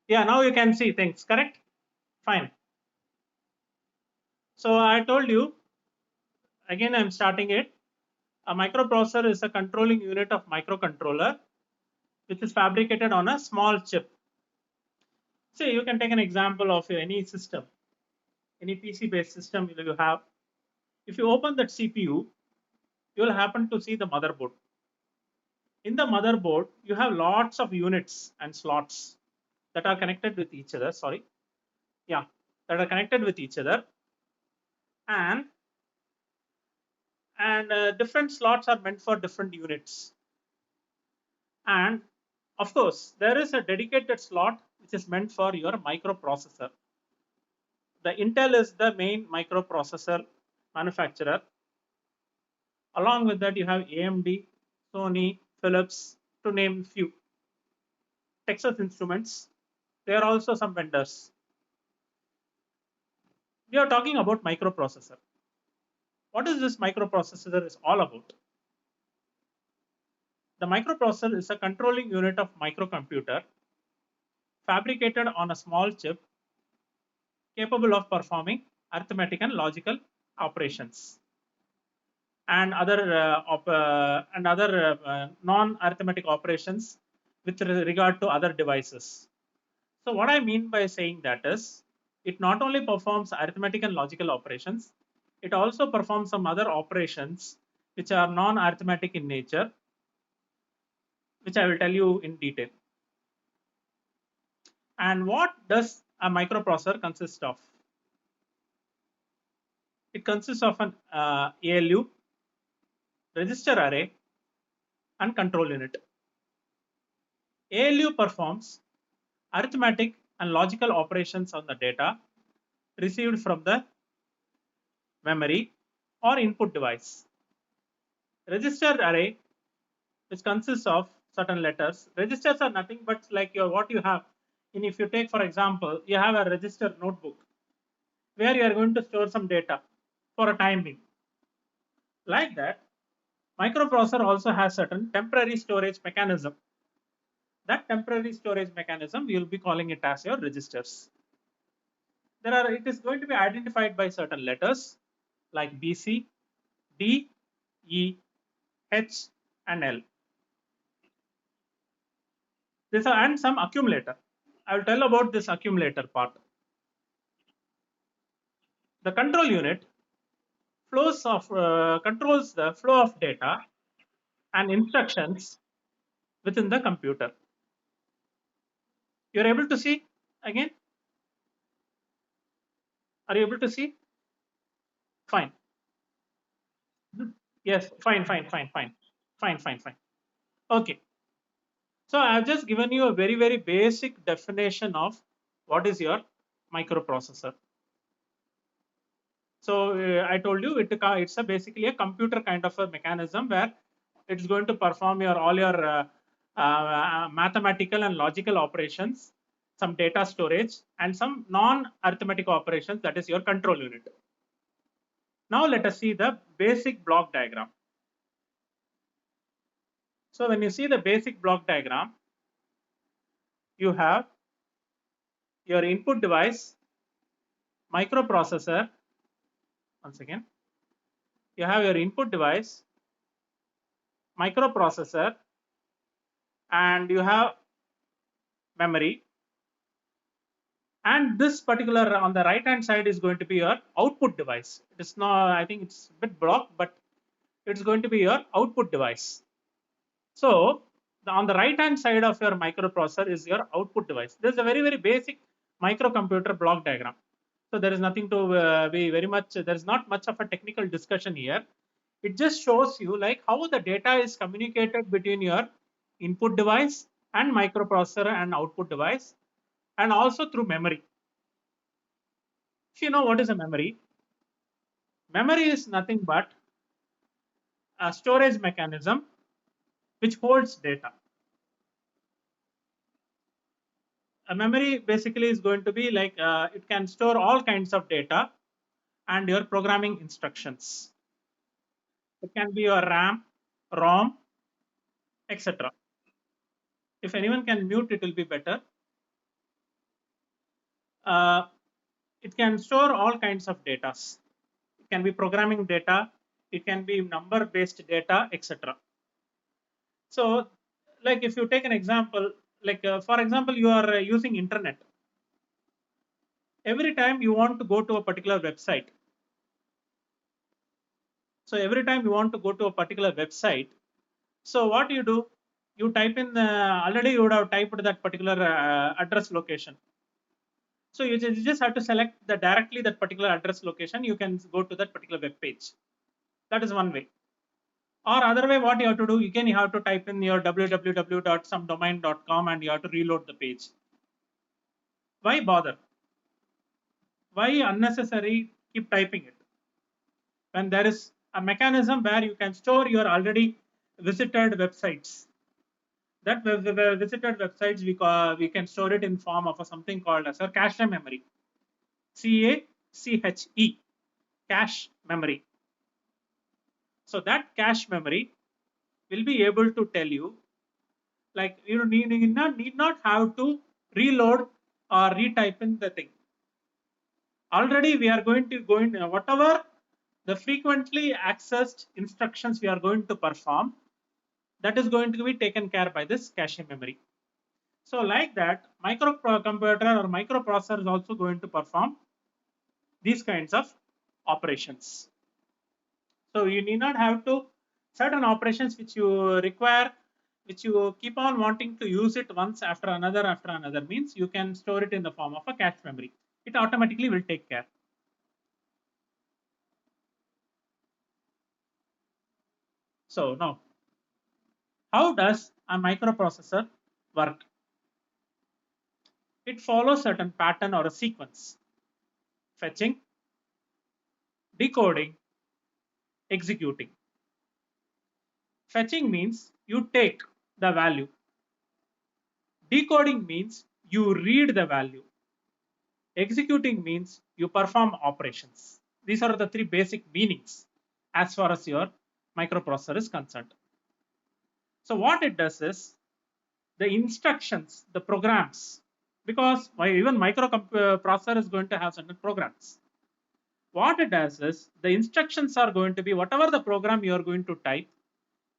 Yeah, now you can see things, correct? Fine. So I told you, again I'm starting it. A microprocessor is a controlling unit of microcontroller which is fabricated on a small chip. Say you can take an example of any system, any PC based system you have. If you open that CPU, you will happen to see the motherboard. In the motherboard, you have lots of units and slots that are connected with each other. Sorry. Yeah, that are connected with each other. And different slots are meant for different units. And of course, there is a dedicated slot which is meant for your microprocessor. The Intel is the main microprocessor manufacturer. Along with that, you have AMD, Sony, Philips, to name few. Texas Instruments. There are also some vendors. We are talking about microprocessor. What is this microprocessor is all about? The microprocessor is a controlling unit of microcomputer fabricated on a small chip capable of performing arithmetic and logical operations and other non-arithmetic operations with regard to other devices. So what I mean by saying that is, it not only performs arithmetic and logical operations, it also performs some other operations which are non-arithmetic in nature, which I will tell you in detail. And what does a microprocessor consist of? It consists of an ALU, register array, and control unit. ALU performs arithmetic and logical operations on the data received from the memory or input device. Register array, which consists of certain letters. Registers are nothing but like your what you have. And if you take, for example, you have a register notebook where you are going to store some data for a time being. Like that, microprocessor also has certain temporary storage mechanism. That temporary storage mechanism, we will be calling it as your registers. It is going to be identified by certain letters like BC, D, E, H, and L. This and some accumulator. I will tell about this accumulator part. The control unit controls the flow of data and instructions within the computer. You're able to see again? Are you able to see? Fine. Yes, fine. Okay. So I've just given you a very, very basic definition of what is your microprocessor. So I told you it's basically a computer kind of a mechanism where it's going to perform all your mathematical and logical operations, some data storage, and some non-arithmetic operations. That is your control unit. Now let us see the basic block diagram. So when you see the basic block diagram, you have your input device, microprocessor. Once again, you have your input device, microprocessor, and you have memory. And this particular on the right hand side is going to be your output device. It is not, I think it's a bit blocked, but it's going to be your output device. So on the right hand side of your microprocessor is your output device. This is a very, very basic microcomputer block diagram. So there is nothing to be very much, there is not much of a technical discussion here. It just shows you like how the data is communicated between your input device and microprocessor and output device, and also through memory. If you know what is a memory, memory is nothing but a storage mechanism which holds data. A memory basically is going to be like it can store all kinds of data and your programming instructions. It can be your RAM, ROM, etc. If anyone can mute, it will be better. uh, it can store all kinds of data. It can be programming data, it can be number based data, etc. So like if you take an example, like for example, you are using internet. Every time you want to go to a particular website, so every time you want to go to a particular website, so what you do, you type in already you would have typed that particular address location. So you just have to select the directly that particular address location. You can go to that particular web page. That is one way. Or other way, what you have to do, again you have to type in your www.somedomain.com and you have to reload the page. Why bother? Why unnecessary keep typing it? When there is a mechanism where you can store your already visited websites. That visited websites we can store it in form of something called as a cache memory. CACHE, cache memory. So that cache memory will be able to tell you, like you need not have to reload or retype in the thing. Already we are going to go in whatever the frequently accessed instructions we are going to perform, that is going to be taken care by this cache memory. So like that, microcomputer or microprocessor is also going to perform these kinds of operations. So you need not have to certain operations which you require, which you keep on wanting to use it once after another means you can store it in the form of a cache memory. It automatically will take care. So now, how does a microprocessor work? It follows certain pattern or a sequence: fetching, decoding, executing. Fetching means you take the value. Decoding means you read the value. Executing means you perform operations. These are the three basic meanings as far as your microprocessor is concerned. So what it does is the instructions, the programs, because even microprocessor is going to have certain programs. What it does is the instructions are going to be whatever the program you are going to type,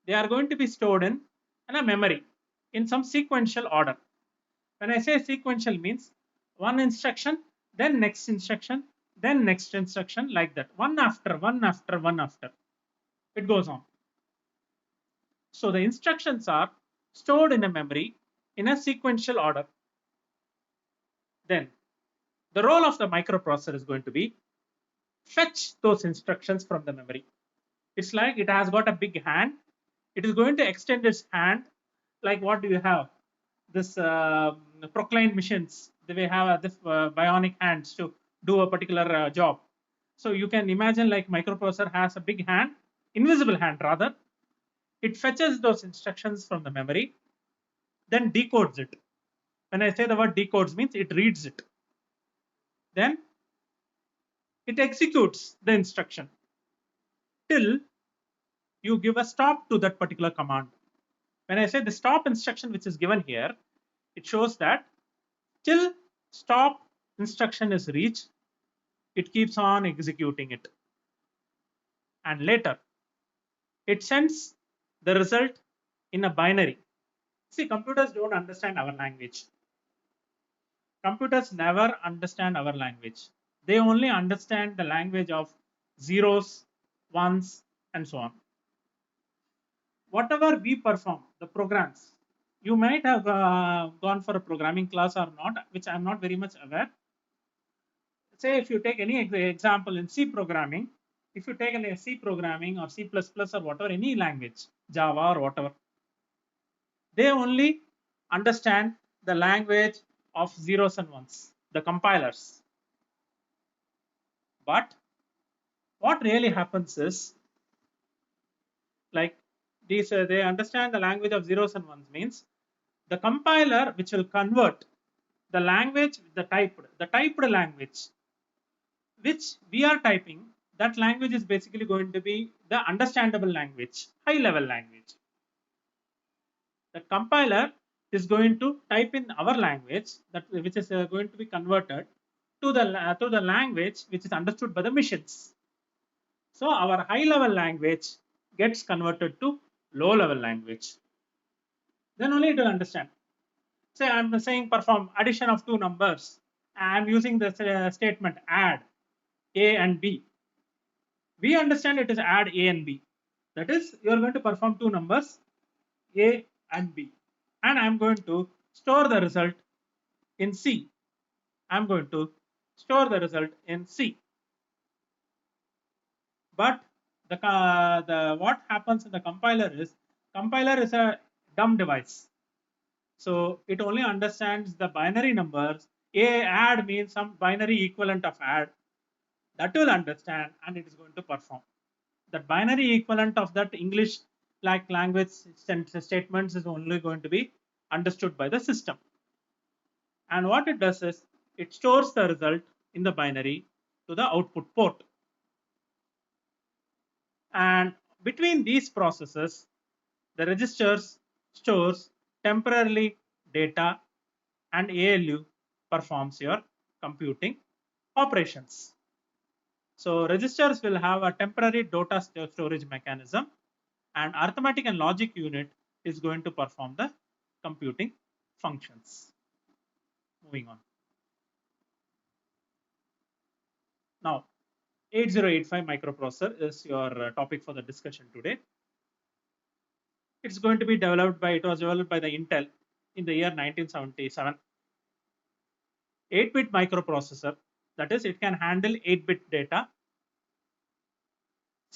they are going to be stored in a memory in some sequential order. When I say sequential means one instruction, then next instruction, then next instruction, like that. One after, one after, one after. It goes on. So the instructions are stored in a memory in a sequential order. Then the role of the microprocessor is going to be fetch those instructions from the memory. It's like it has got a big hand. It is going to extend its hand. Like what do you have? This Procline machines. They have this bionic hands to do a particular job. So you can imagine like microprocessor has a big hand, invisible hand rather. It fetches those instructions from the memory, then decodes it. When I say the word decodes means it reads it. Then it executes the instruction till you give a stop to that particular command. When I say the stop instruction which is given here, it shows that till stop instruction is reached, it keeps on executing it. And later, it sends the result in a binary. See, computers don't understand our language. Computers never understand our language. They only understand the language of zeros, ones, and so on. Whatever we perform, the programs, you might have gone for a programming class or not, which I'm not very much aware. Say if you take any example in C programming, if you take a C programming or C++ or whatever, any language, Java or whatever, they only understand the language of zeros and ones, the compilers. But what really happens is, like these, they understand the language of zeros and ones means the compiler which will convert the language, the typed language, which we are typing, that language is basically going to be the understandable language, high level language. The compiler is going to type in our language that which is going to be converted to the language which is understood by the machines. So our high level language gets converted to low level language. Then only it will understand. Say I'm saying perform addition of two numbers. I'm using the statement add A and B. We understand it is add A and B. That is, you are going to perform two numbers A and B. And I'm going to store the result in C. I'm going to store the result in C. But the what happens in the compiler is a dumb device. So it only understands the binary numbers. A add means some binary equivalent of add. That will understand and it is going to perform. That binary equivalent of that English like language statements is only going to be understood by the system. And what it does is it stores the result in the binary to the output port. And between these processes, the registers stores temporarily data and ALU performs your computing operations. So registers will have a temporary data storage mechanism and arithmetic and logic unit is going to perform the computing functions. Moving on. Now, 8085 microprocessor is your topic for the discussion today. It's going to be developed by, it was developed by the Intel in the year 1977. 8-bit microprocessor, that is, it can handle 8-bit data,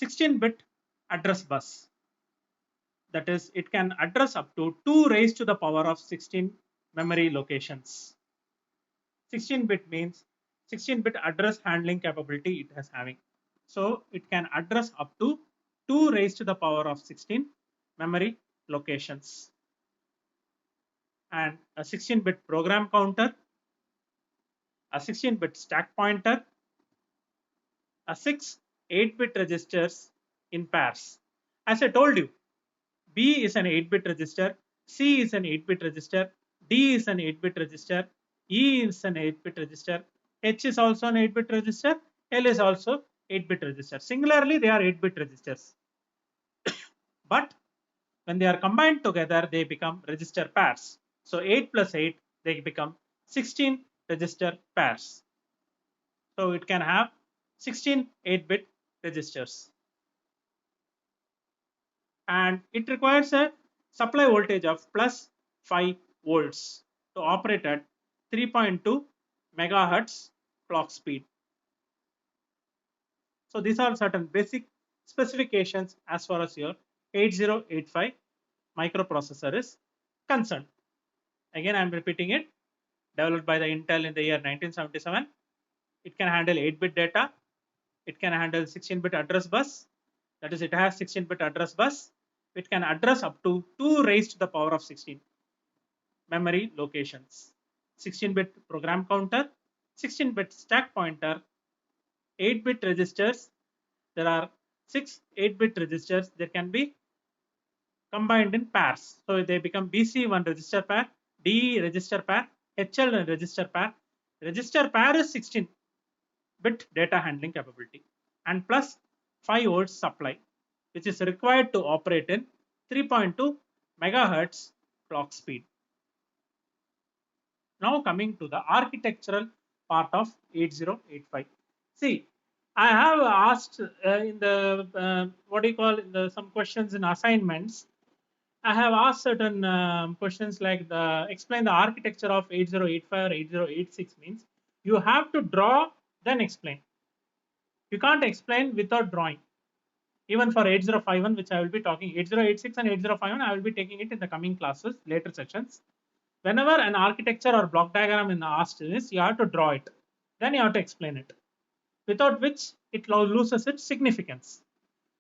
16-bit address bus, that is, it can address up to 2 raised to the power of 16 memory locations. 16-bit means 16-bit address handling capability it has having. So it can address up to 2 raised to the power of 16 memory locations. And a 16-bit program counter, a 16-bit stack pointer, a 6 8-bit registers in pairs. As I told you, B is an 8-bit register, C is an 8-bit register, D is an 8-bit register, E is an 8-bit register, H is also an 8-bit register, L is also 8-bit register. Singularly, they are 8-bit registers. But when they are combined together, they become register pairs. So 8 plus 8, they become 16 register pairs. So it can have 16 8-bit registers. And it requires a supply voltage of plus 5 volts to operate at 3.2 megahertz clock speed. So these are certain basic specifications as far as your 8085 microprocessor is concerned. Again, I am repeating it. Developed by the Intel in the year 1977. It can handle 8-bit data. It can handle 16-bit address bus. That is, it has 16-bit address bus. It can address up to 2 raised to the power of 16 memory locations. 16-bit program counter, 16-bit stack pointer, 8-bit registers. There are 6 8-bit registers. They can be combined in pairs. So they become BC1 register pair, DE register pair, HL register pair. Register pair is 16-bit data handling capability and plus 5 volts supply, which is required to operate in 3.2 megahertz clock speed. Now coming to the architectural part of 8085. See, I have asked in the what do you call some questions in assignments. I have asked certain questions like explain the architecture of 8085 or 8086 means you have to draw then explain. You can't explain without drawing. Even for 8051, which I will be talking, 8086 and 8051, I will be taking it in the coming classes, later sessions. Whenever an architecture or block diagram is asked is, you have to draw it. Then you have to explain it. Without which it loses its significance.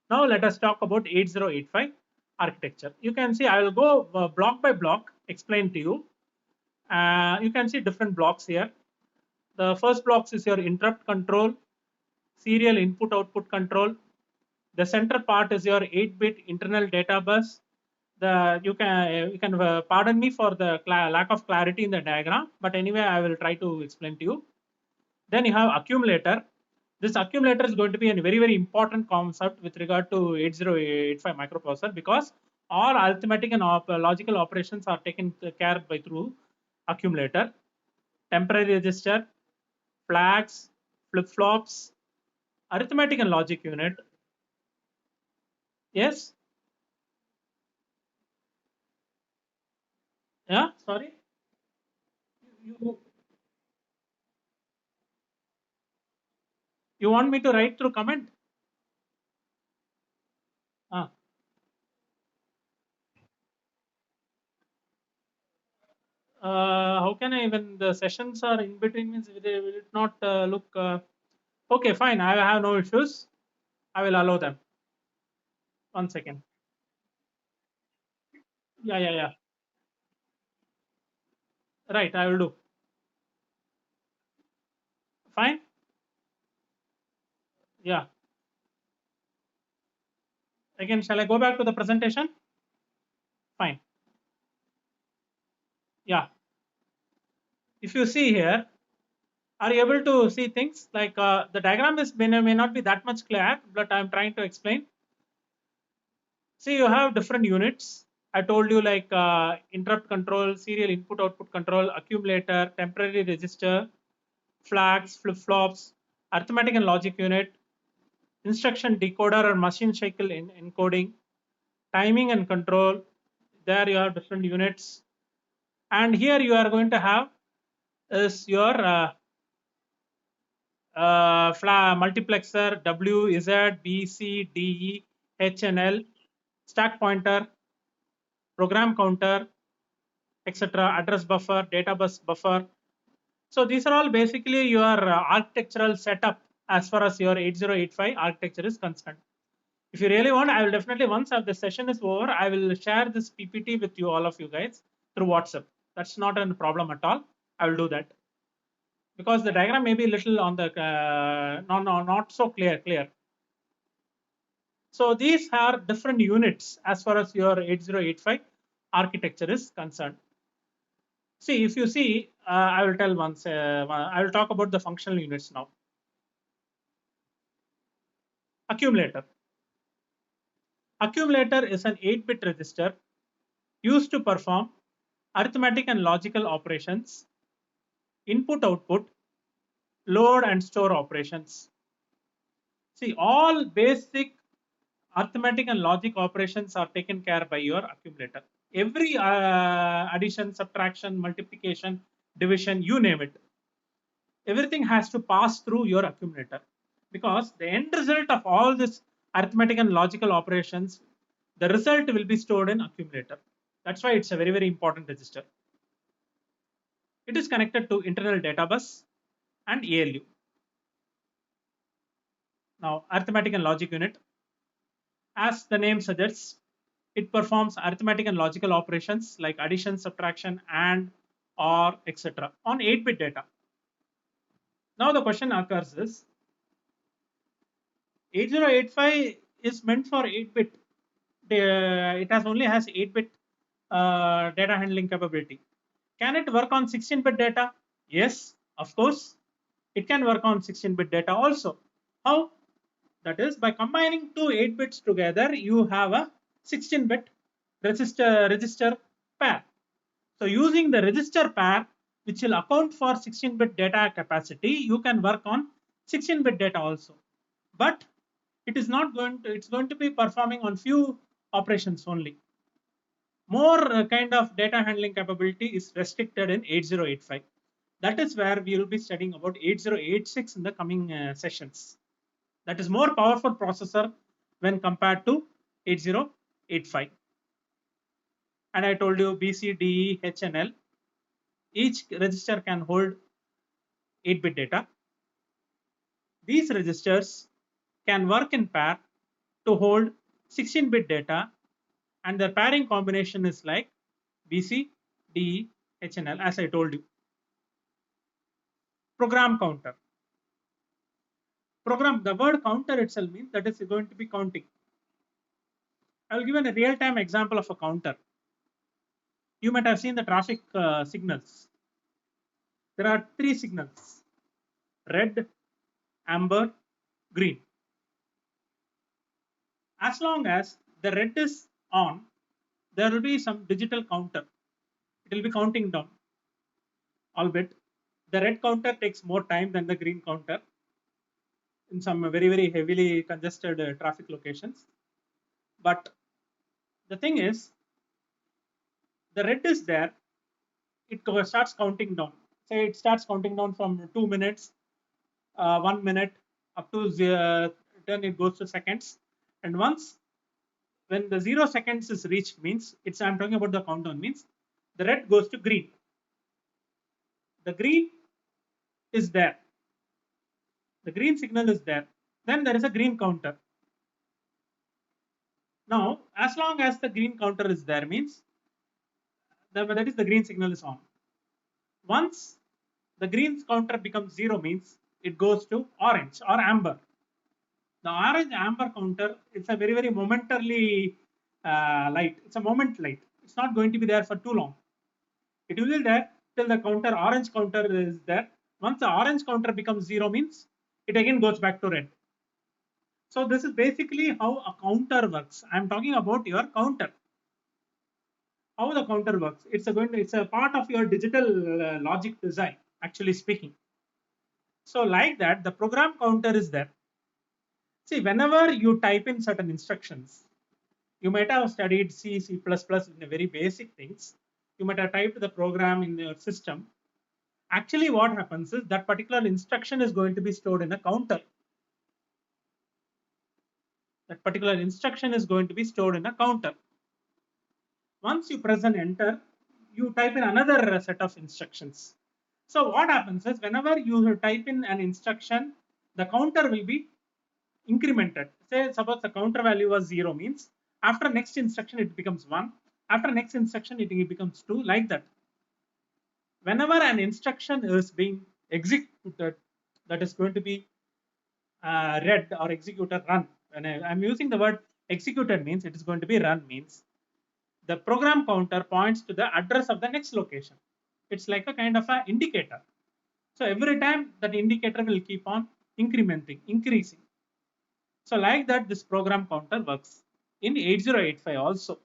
Now let us talk about 8085 architecture. You can see I will go block by block, explain to you. You can see different blocks here. The first blocks is your interrupt control, serial input output control. The center part is your 8-bit internal data bus. You can pardon me for the lack of clarity in the diagram, but anyway I will try to explain to you. Then you have accumulator. This accumulator is going to be a very, very important concept with regard to 8085 microprocessor, because all arithmetic and logical operations are taken care by through accumulator. Temporary register, flags, flip-flops, arithmetic and logic unit. Yes? Yeah, sorry. You, you want me to write through comment? Ah. How can I, when the sessions are in between, means will it not look okay? Fine, I have no issues. I will allow them. 1 second. Yeah, yeah, yeah. Right, I will do. Fine. Yeah. Again, shall I go back to the presentation? Fine. Yeah. If you see here, are you able to see things like the diagram is may not be that much clear, but I'm trying to explain. See, you have different units. I told you like interrupt control, serial input output control, accumulator, temporary register, flags, flip flops, arithmetic and logic unit, instruction decoder or machine cycle encoding, timing and control. There you have different units. And here you are going to have is your multiplexer W, Z, B, C, D, E, H, and L, stack pointer, program counter, etc., address buffer, data bus buffer. So these are all basically your architectural setup as far as your 8085 architecture is concerned. If you really want, I will definitely, once the session is over, I will share this PPT with you, all of you guys, through WhatsApp. That's not a problem at all. I will do that, because the diagram may be a little on the not so clear. So these are different units as far as your 8085 architecture is concerned. See, if you see, I will tell once, I will talk about the functional units now. Accumulator. Accumulator is an 8-bit register used to perform arithmetic and logical operations, input output, load and store operations. See, all basic arithmetic and logic operations are taken care by your accumulator. Every addition, subtraction, multiplication, division, you name it, everything has to pass through your accumulator, because the end result of all this arithmetic and logical operations, the result will be stored in accumulator. That's why it's a very, very important register. It is connected to internal data bus and ALU. Now, arithmetic and logic unit, as the name suggests, it performs arithmetic and logical operations like addition, subtraction, and, or, etc. on 8-bit data. Now the question occurs is, 8085 is meant for 8-bit. It has 8-bit data handling capability. Can it work on 16-bit data? Yes, of course. It can work on 16-bit data also. How? That is, by combining two 8 bits together, you have a 16-bit register pair. So using the register pair, which will account for 16-bit data capacity, you can work on 16-bit data also. But it is not going to, it's going to be performing on few operations only. More kind of data handling capability is restricted in 8085. That is where we will be studying about 8086 in the coming sessions. That is more powerful processor when compared to 8085. And I told you B, C, D, E, H, and L. Each register can hold 8-bit data. These registers can work in pair to hold 16-bit data, and the pairing combination is like BC, DE, HNL, as I told you. Program counter. The word counter itself means that is going to be counting. I will give a real-time example of a counter. You might have seen the traffic signals. There are 3 signals: red, amber, green. As long as the red is on, there will be some digital counter. It will be counting down. Albeit the red counter takes more time than the green counter in some very heavily congested traffic locations. But the thing is, the red is there, it starts counting down. Say it starts counting down from 2 minutes, 1 minute, up to then it goes to seconds. And once when the 0 seconds is reached, means it's, I'm talking about the countdown, means the red goes to green. The green is there. The green signal is there. Then there is a green counter. Now, as long as the green counter is there, means that is the green signal is on. Once the green counter becomes 0, means it goes to orange or amber. The orange amber counter, it's a very momentarily light. It's a moment light. It's not going to be there for too long. It will be there till the counter, orange counter is there. Once the orange counter becomes 0, means it again goes back to red. So this is basically how a counter works. I'm talking about your counter. How the counter works. It's a part of your digital logic design, actually speaking. So like that, the program counter is there. See, whenever you type in certain instructions, you might have studied C, C++ in the very basic things. You might have typed the program in your system. Actually, what happens is that particular instruction is going to be stored in a counter. That particular instruction is going to be stored in a counter. Once you press an enter, you type in another set of instructions. So what happens is whenever you type in an instruction, the counter will be incremented. Say suppose the counter value was 0, means after next instruction it becomes 1. After next instruction it becomes 2, like that. Whenever an instruction is being executed, that is going to be read or executed, run. When I'm using the word executed, means it is going to be run, means the program counter points to the address of the next location. It's like a kind of an indicator. So every time that indicator will keep on increasing. So like that, this program counter works. In 8085 also,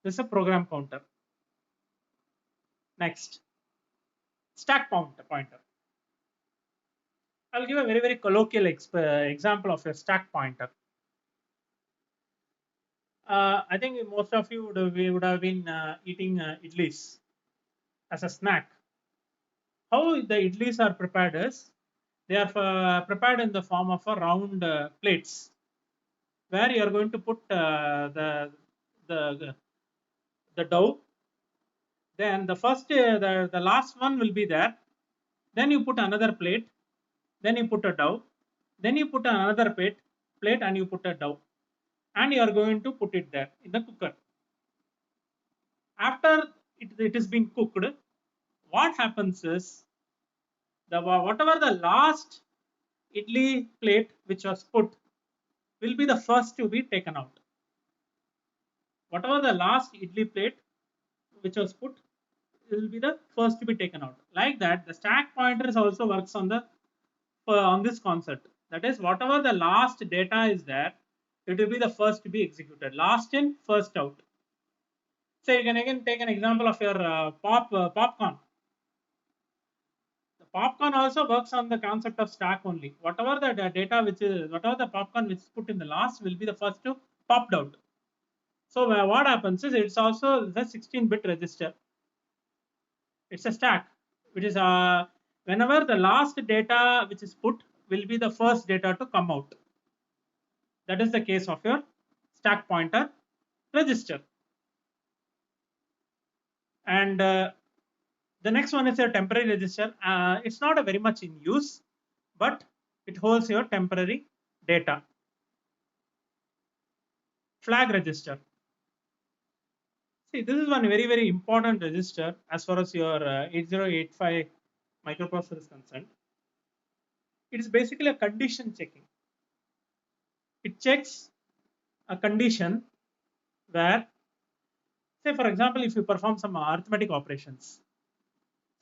this is a program counter. Next, stack pointer. I'll give a very colloquial example of a stack pointer. I think most of you would have been eating idlis as a snack. How the idlis are prepared is, they are prepared in the form of a round plates, where you are going to put the dough. Then the first, the last one will be there. Then you put another plate. Then you put a dough. Then you put another plate, and you put a dough, and you are going to put it there in the cooker. After it has been cooked, what happens is whatever the last idli plate which was put will be the first to be taken out. Whatever the last idli plate which was put will be the first to be taken out. Like that, the stack pointers also works on the on this concept. That is, whatever the last data is there, it will be the first to be executed. Last in, first out. So you can again take an example of your popcorn. The popcorn also works on the concept of stack only. Whatever the data whatever the popcorn which is put in the last will be the first to popped out. So what happens is it's also the 16-bit register. It's a stack, which is whenever the last data which is put will be the first data to come out. That is the case of your stack pointer register. And the next one is your temporary register. It's not a very much in use, but it holds your temporary data. Flag register. See, this is one very important register as far as your 8085 microprocessor is concerned. It is basically a condition checking. It checks a condition where, say for example, if you perform some arithmetic operations,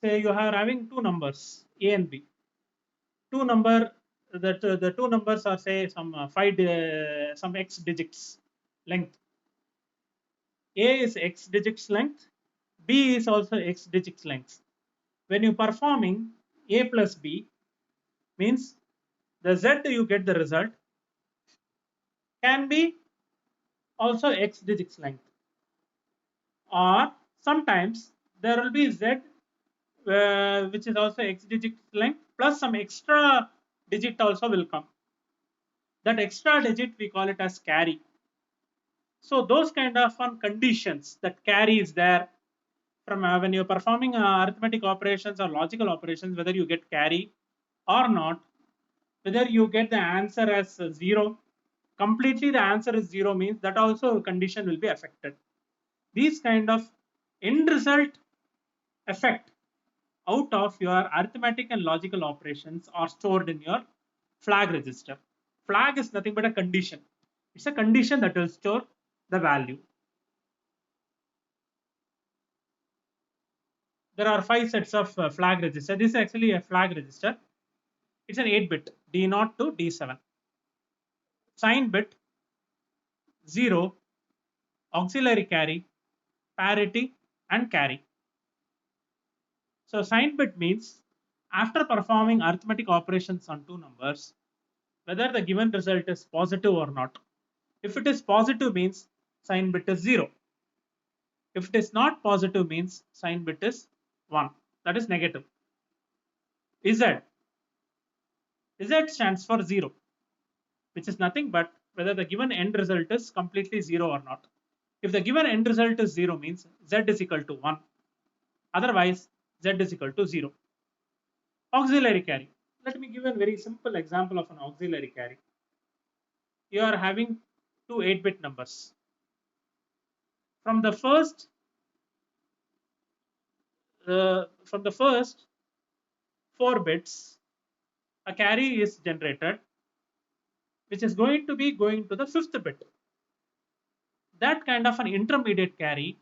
say you are having two numbers, A and B. two number that the two numbers are say some some x digits length. A is x digits length, B is also x digits length. When you performing A plus B means the Z you get the result can be also x digits length, or sometimes there will be Z which is also x digit length plus some extra digit also will come. That extra digit we call it as carry. So those kind of conditions that carry is there from when you're performing arithmetic operations or logical operations, whether you get carry or not, whether you get the answer as zero, completely the answer is zero means that also condition will be affected. These kind of end result effect out of your arithmetic and logical operations are stored in your flag register. Flag is nothing but a condition. It's a condition that will store the value. There are 5 sets of flag register. This is actually a flag register. It's an 8-bit D0 to D7. Sign bit 0, auxiliary carry, parity, and carry. So sign bit means after performing arithmetic operations on two numbers, whether the given result is positive or not. If it is positive means sign bit is 0. If it is not positive means sign bit is 1. That is negative. Z stands for 0, which is nothing but whether the given end result is completely 0 or not. If the given end result is 0 means Z is equal to 1. Otherwise, Z is equal to 0. Auxiliary carry. Let me give a very simple example of an auxiliary carry. You are having two 8-bit numbers. From the first 4 bits, a carry is generated, which is going to be going to the 5th bit. That kind of an intermediate carry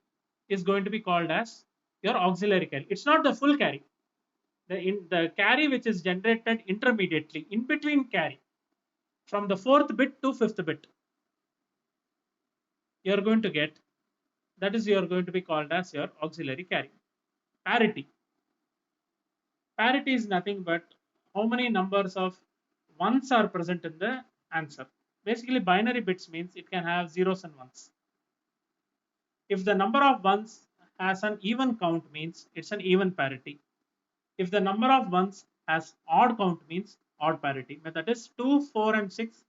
is going to be called as your auxiliary carry. It's not the full carry. The carry which is generated intermediately, in between carry, from the 4th bit to 5th bit, you're going to get, that is you're going to be called as your auxiliary carry. Parity. Parity is nothing but how many numbers of ones are present in the answer. Basically, binary bits means it can have zeros and ones. If the number of ones has an even count means it's an even parity. If the number of ones has odd count means odd parity. That is 2, 4 and 6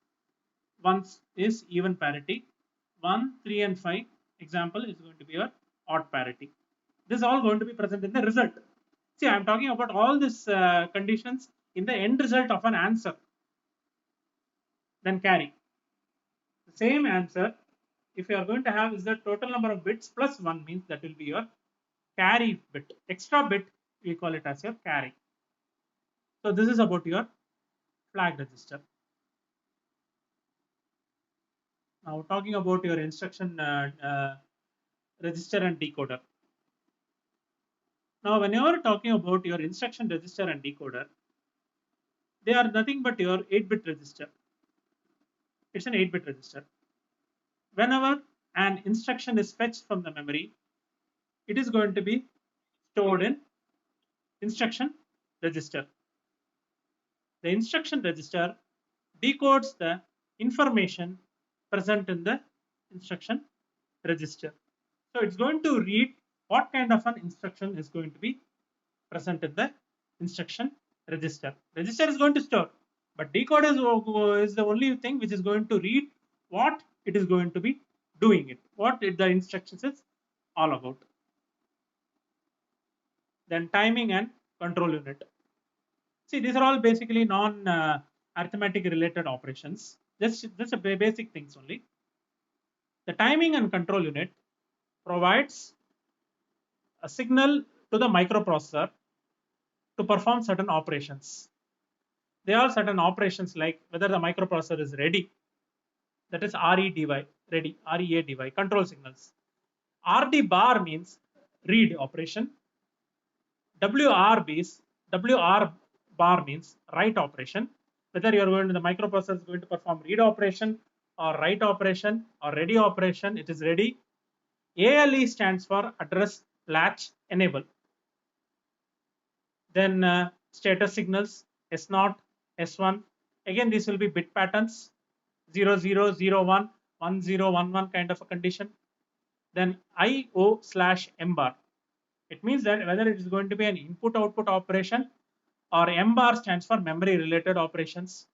ones is even parity. 1, 3 and 5 example is going to be your odd parity. This is all going to be present in the result. See, I am talking about all these conditions in the end result of an answer. Then carry. The same answer, if you are going to have is the total number of bits plus 1 means that will be your carry bit. Extra bit, we call it as your carry. So this is about your flag register. Now talking about your instruction register and decoder. Now when you are talking about your instruction register and decoder, they are nothing but your 8-bit register. It's an 8-bit register. Whenever an instruction is fetched from the memory, it is going to be stored in instruction register. The instruction register decodes the information present in the instruction register. So it's going to read what kind of an instruction is going to be present in the instruction register. Register is going to store, but decoder is the only thing which is going to read what it is going to be doing it, what the instructions is all about. Then timing and control unit. See, these are all basically non-arithmetic related operations. Just a basic things only. The timing and control unit provides a signal to the microprocessor to perform certain operations. There are certain operations like whether the microprocessor is ready, that is REDY, ready, READY, control signals. RD bar means read operation. WR bar means write operation. Whether you're going to the microprocessor is going to perform read operation or write operation or ready operation, it is ready. ALE stands for address latch enable. Then status signals S0, S1. Again, these will be bit patterns 0, 0, 0, 1, 1, 0, 1, 1 kind of a condition. Then IO slash M bar. It means that whether it is going to be an input output operation or M bar stands for memory related operations.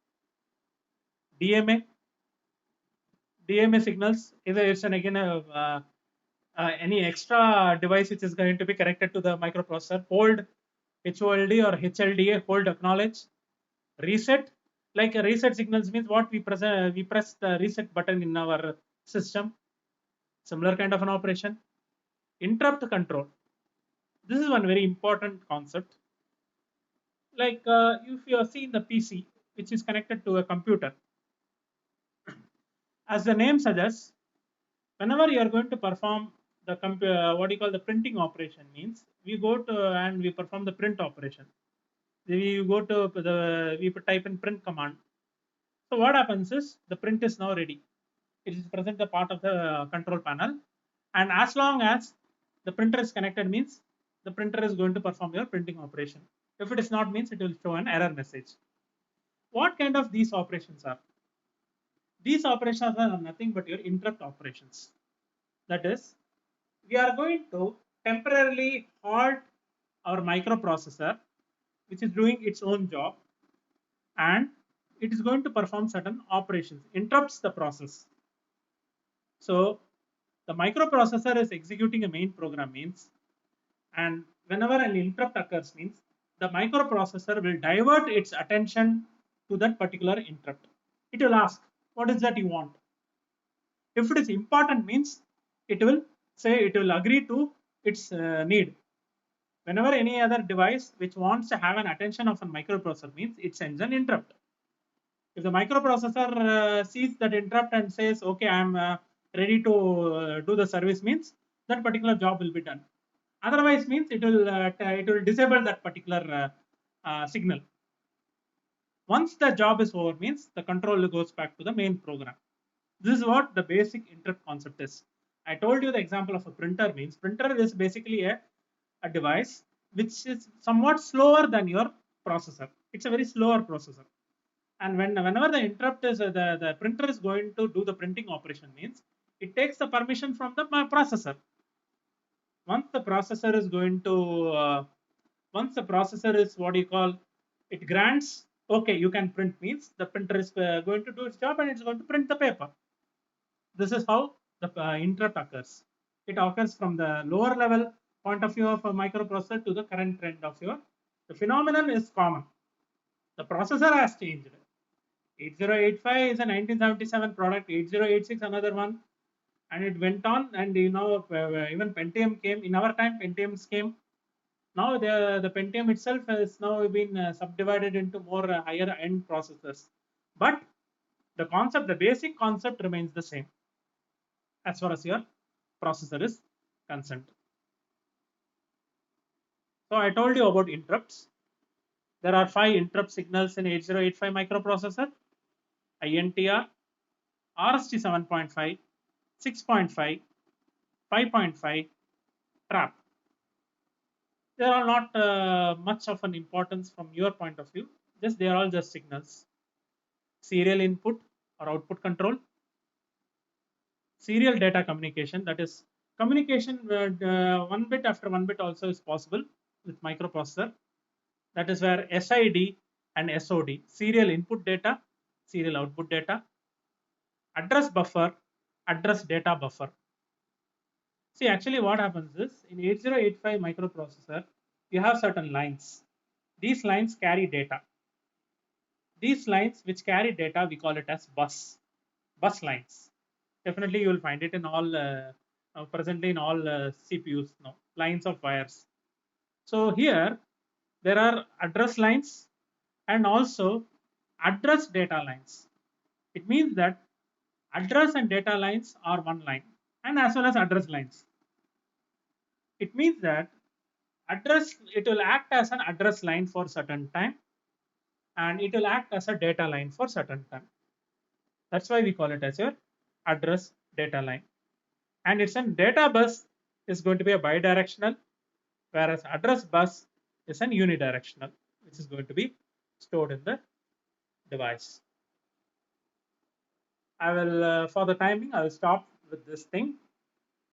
DMA. DMA signals either it's an again any extra device which is going to be connected to the microprocessor. Hold HOLD or HLDA, hold acknowledge. Reset, like a reset signals means what we press the reset button in our system. Similar kind of an operation. Interrupt control. This is one very important concept. Like if you see in the PC, which is connected to a computer, as the name suggests, whenever you are going to perform the what you call the printing operation means we go to and we perform the print operation. We go to the we type in print command. So what happens is the print is now ready. It is present the part of the control panel, and as long as the printer is connected means the printer is going to perform your printing operation. If it is not means it will show an error message. What kind of these operations are? These operations are nothing but your interrupt operations. That is, we are going to temporarily halt our microprocessor, which is doing its own job, and it is going to perform certain operations, interrupts the process. So the microprocessor is executing a main program means, and whenever an interrupt occurs means, the microprocessor will divert its attention to that particular interrupt. It will ask, what is that you want? If it is important means, it will say it will agree to its need. Whenever any other device which wants to have an attention of a microprocessor means it sends an interrupt. If the microprocessor sees that interrupt and says, okay, I'm ready to do the service means that particular job will be done. Otherwise means it will disable that particular signal. Once the job is over means the control goes back to the main program. This is what the basic interrupt concept is. I told you the example of a printer means printer is basically a device which is somewhat slower than your processor. It's a very slower processor. And whenever the interrupt is the printer is going to do the printing operation means it takes the permission from the processor. Once the processor is going to once the processor is what you call it grants, okay, you can print means the printer is going to do its job and it's going to print the paper. This is how the interrupt occurs. It occurs from the lower level point of view of a microprocessor to the current trend of your. The phenomenon is common. The processor has changed. 8085 is a 1977 product, 8086 another one, and it went on. And you know, even Pentium came. In our time, Pentiums came. Now the Pentium itself has now been subdivided into more higher end processors. But the concept, the basic concept remains the same as far as your processor is concerned. So I told you about interrupts. There are 5 interrupt signals in 8085 microprocessor: INTR, RST 7.5, 6.5, 5.5, trap. They are not much of an importance from your point of view. Just they are all just signals. Serial input or output control. Serial data communication, that is communication one bit after one bit also is possible with microprocessor. That is where SID and SOD, serial input data, serial output data. Address buffer, address data buffer. See, actually what happens is in 8085 microprocessor, you have certain lines. These lines carry data. These lines which carry data, we call it as bus lines. Definitely you will find it in all, presently in all CPUs now, lines of wires. So here, there are address lines and also address data lines. It means that address and data lines are one line, and as well as address lines. It means that address, it will act as an address line for certain time, and it will act as a data line for certain time. That's why we call it as your address data line. And it's a data bus is going to be a bidirectional, whereas address bus is an unidirectional, which is going to be stored in the device. I will, for the timing, I will stop with this thing.